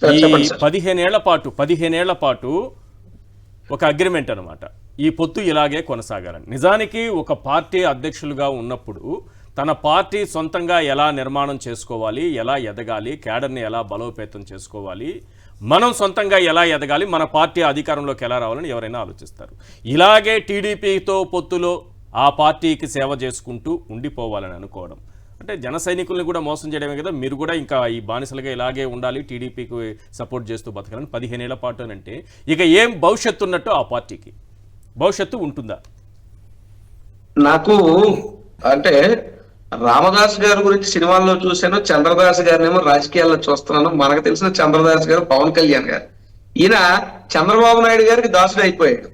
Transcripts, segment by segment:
ఈ చెప్పండి సార్. 15 ఏళ్ల పాటు ఒక అగ్రిమెంట్ అనమాట. ఈ పొత్తు ఇలాగే కొనసాగాలని. నిజానికి ఒక పార్టీ అధ్యక్షులుగా ఉన్నప్పుడు తన పార్టీ సొంతంగా ఎలా నిర్మాణం చేసుకోవాలి, ఎలా ఎదగాలి, క్యాడర్ని ఎలా బలోపేతం చేసుకోవాలి, మనం సొంతంగా ఎలా ఎదగాలి, మన పార్టీ అధికారంలోకి ఎలా రావాలని ఎవరైనా ఆలోచిస్తారు. ఇలాగే టీడీపీతో పొత్తులో ఆ పార్టీకి సేవ చేసుకుంటూ ఉండిపోవాలని అనుకోవడం అంటే జన సైనికుల్ని కూడా మోసం చేయడమే కదా. మీరు కూడా ఇంకా ఈ బానిసలుగా ఇలాగే ఉండాలి, టీడీపీకి సపోర్ట్ చేస్తూ బతకాలని 15 ఏళ్ల పాటు అని అంటే ఇక ఏం భవిష్యత్తు ఉన్నట్టు ఆ పార్టీకి భవిష్యత్తు ఉంటుందా? నాకు అంటే రామదాస్ గారి గురించి సినిమాల్లో చూశాను, చంద్రదాస్ గారినేమో రాజకీయాల్లో చూస్తున్నాను. మనకు తెలిసిన చంద్రదాస్ గారు పవన్ కళ్యాణ్ గారు. ఈయన చంద్రబాబు నాయుడు గారికి దాసుడు అయిపోయాడు.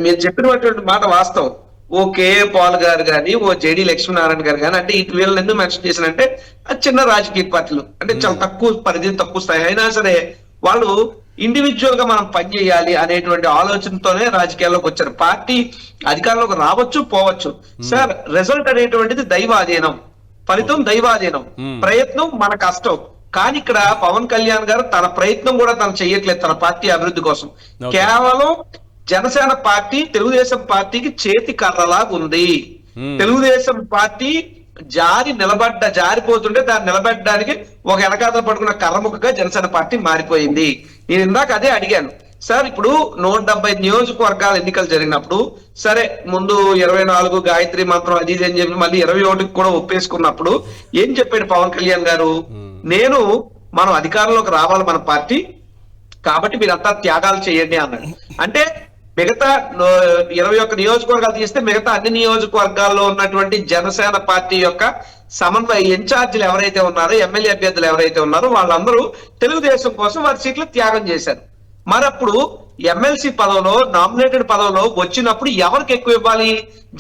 మీరు చెప్పినటువంటి మాట వాస్తవం. ఓ కేఏ పాల్ గారు కానీ, ఓ జేడి లక్ష్మీనారాయణ గారు కానీ, అంటే ఇటు వీళ్ళని ఎందుకు మెన్షన్ చేసినంటే అది చిన్న రాజకీయ పార్టీలు, అంటే చాలా తక్కువ పరిధి, తక్కువ స్థాయి అయినా సరే వాళ్ళు ఇండివిజువల్ గా మనం పనిచేయాలి అనేటువంటి ఆలోచనతోనే రాజకీయాల్లోకి వచ్చారు. పార్టీ అధికారంలోకి రావచ్చు, పోవచ్చు. సార్, రిజల్ట్ అనేటువంటిది దైవాధీనం, ఫలితం దైవాధీనం, ప్రయత్నం మన కష్టం. కానీ ఇక్కడ పవన్ కళ్యాణ్ గారు తన ప్రయత్నం కూడా తను చెయ్యట్లేదు తన పార్టీ అభివృద్ధి కోసం. కేవలం జనసేన పార్టీ తెలుగుదేశం పార్టీకి చేతి కర్రలాగా ఉంది. తెలుగుదేశం పార్టీ జారిపోతుంటే దాన్ని నిలబెట్టడానికి ఒక వెనకాతలు పడుకున్న కర్రముక్కగా జనసేన పార్టీ మారిపోయింది. నేను ఇందాక అదే అడిగాను సార్. ఇప్పుడు 170 నియోజకవర్గాల ఎన్నికలు జరిగినప్పుడు సరే, ముందు 24 గాయత్రి మంత్రం అది ఇది అని చెప్పి మళ్ళీ 21కి కూడా ఒప్పేసుకున్నప్పుడు ఏం చెప్పాడు పవన్ కళ్యాణ్ గారు? మనం అధికారంలోకి రావాలి మన పార్టీ, కాబట్టి మీరంతా త్యాగాలు చేయండి అన్నాడు. అంటే మిగతా 21 నియోజకవర్గాలు తీస్తే మిగతా అన్ని నియోజకవర్గాల్లో ఉన్నటువంటి జనసేన పార్టీ యొక్క సమన్వయ ఇన్ఛార్జీలు ఎవరైతే ఉన్నారో, ఎమ్మెల్యే అభ్యర్థులు ఎవరైతే ఉన్నారో వాళ్ళందరూ తెలుగుదేశం కోసం వారి సీట్లు త్యాగం చేశారు. మరి అప్పుడు ఎమ్మెల్సీ పదవిలో, నామినేటెడ్ పదవిలో వచ్చినప్పుడు ఎవరికి ఎక్కువ ఇవ్వాలి?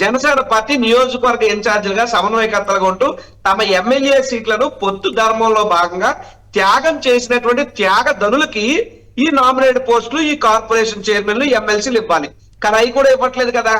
జనసేన పార్టీ నియోజకవర్గ ఇన్ఛార్జీలుగా, సమన్వయకర్తలుగా ఉంటూ తమ ఎమ్మెల్యే సీట్లను పొత్తు ధర్మంలో భాగంగా త్యాగం చేసినటువంటి త్యాగధనులకి ఈ నామినేటెడ్ పోస్టులు, ఈ కార్పొరేషన్ చైర్మన్లు, ఎమ్మెల్సీలు ఇవ్వాలి. కానీ అవి కూడా ఇవ్వట్లేదు కదా.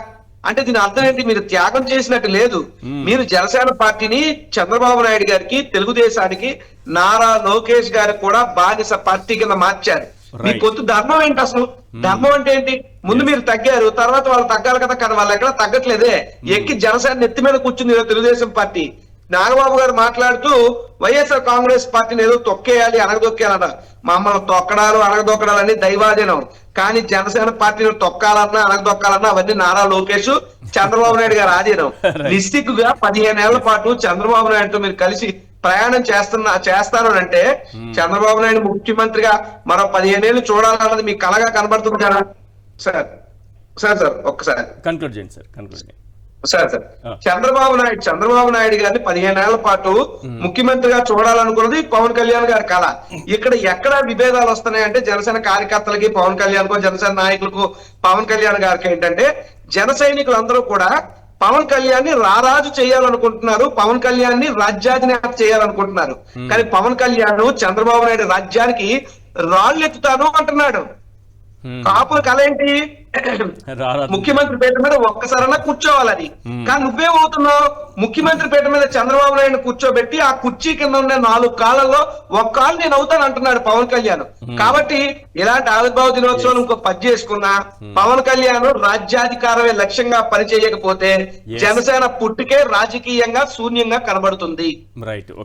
అంటే దీని అర్థం ఏంటి? మీరు త్యాగం చేసినట్టు లేదు. మీరు జనసేన పార్టీని చంద్రబాబు నాయుడు గారికి, తెలుగుదేశానికి, నారా లోకేష్ గారికి కూడా బానిస పార్టీ కింద మార్చారు. మీ పొత్తు ధర్మం ఏంటి అసలు? ధర్మం అంటే ఏంటి? ముందు మీరు తగ్గారు, తర్వాత వాళ్ళు తగ్గాలి కదా. కానీ వాళ్ళు ఎక్కడ తగ్గట్లేదే. ఎక్కి జనసేన నెత్తి మీద కూర్చుంది తెలుగుదేశం పార్టీ. నాగబాబు గారు మాట్లాడుతూ వైఎస్ఆర్ కాంగ్రెస్ పార్టీని ఏదో తొక్కేయాలి, అనగదొక్కేయాలన్న. మమ్మల్ని తొక్కడాలు, అనగదొక్కడాలన్నీ దైవాధీనం. కానీ జనసేన పార్టీని తొక్కాలన్నా, అనగదొక్కాలన్నా అవన్నీ నారా లోకేష్, చంద్రబాబు నాయుడు గారు ఆధీనం. నిస్సిగ్గుగా 15 ఏళ్ల పాటు చంద్రబాబు నాయుడుతో మీరు కలిసి ప్రయాణం చేస్తాను అంటే చంద్రబాబు నాయుడు ముఖ్యమంత్రిగా మరో 15 ఏళ్ళు చూడాలన్నది మీకు కలగా కనబడుతుంది కదా సార్? సార్ ఒక్కసారి కన్క్లూడ్ చేయండి సార్. కన్క్లూడ్ చేయండి సార్. చంద్రబాబు నాయుడు గారిని 15 ఏళ్ల పాటు ముఖ్యమంత్రిగా చూడాలనుకున్నది పవన్ కళ్యాణ్ గారి కళ. ఇక్కడ ఎక్కడ విభేదాలు వస్తున్నాయంటే జనసేన కార్యకర్తలకి, పవన్ కళ్యాణ్ కు, జనసేన నాయకులకు, పవన్ కళ్యాణ్ గారికి ఏంటంటే జన సైనికులందరూ కూడా పవన్ కళ్యాణ్ ని రారాజు చేయాలనుకుంటున్నారు, పవన్ కళ్యాణ్ ని రాజ్యాధినేత చేయాలనుకుంటున్నారు. కానీ పవన్ కళ్యాణ్ చంద్రబాబు నాయుడు రాజ్యానికి రాళ్ళు ఎత్తుతాను అంటున్నాడు. కాపుల కళ ఏంటి? ముఖ్యమంత్రి పీట మీద ఒక్కసారైనా కూర్చోవాలని. కానీ నువ్వేమవుతున్నావు? ముఖ్యమంత్రి పీట మీద చంద్రబాబు నాయుడు కూర్చోబెట్టి ఆ కుర్చీ కింద ఉన్న 4 కాళ్ళల్లో ఒక కాళ్ళు నేను అవుతాను అంటున్నాడు పవన్ కళ్యాణ్. కాబట్టి ఇలాంటి ఆవిర్భావ దినోత్సవం ఇంకో పది చేసుకున్నా పవన్ కళ్యాణ్ రాజ్యాధికారమే లక్ష్యంగా పనిచేయకపోతే జనసేన పుట్టుకే రాజకీయంగా శూన్యంగా కనబడుతుంది. రైట్.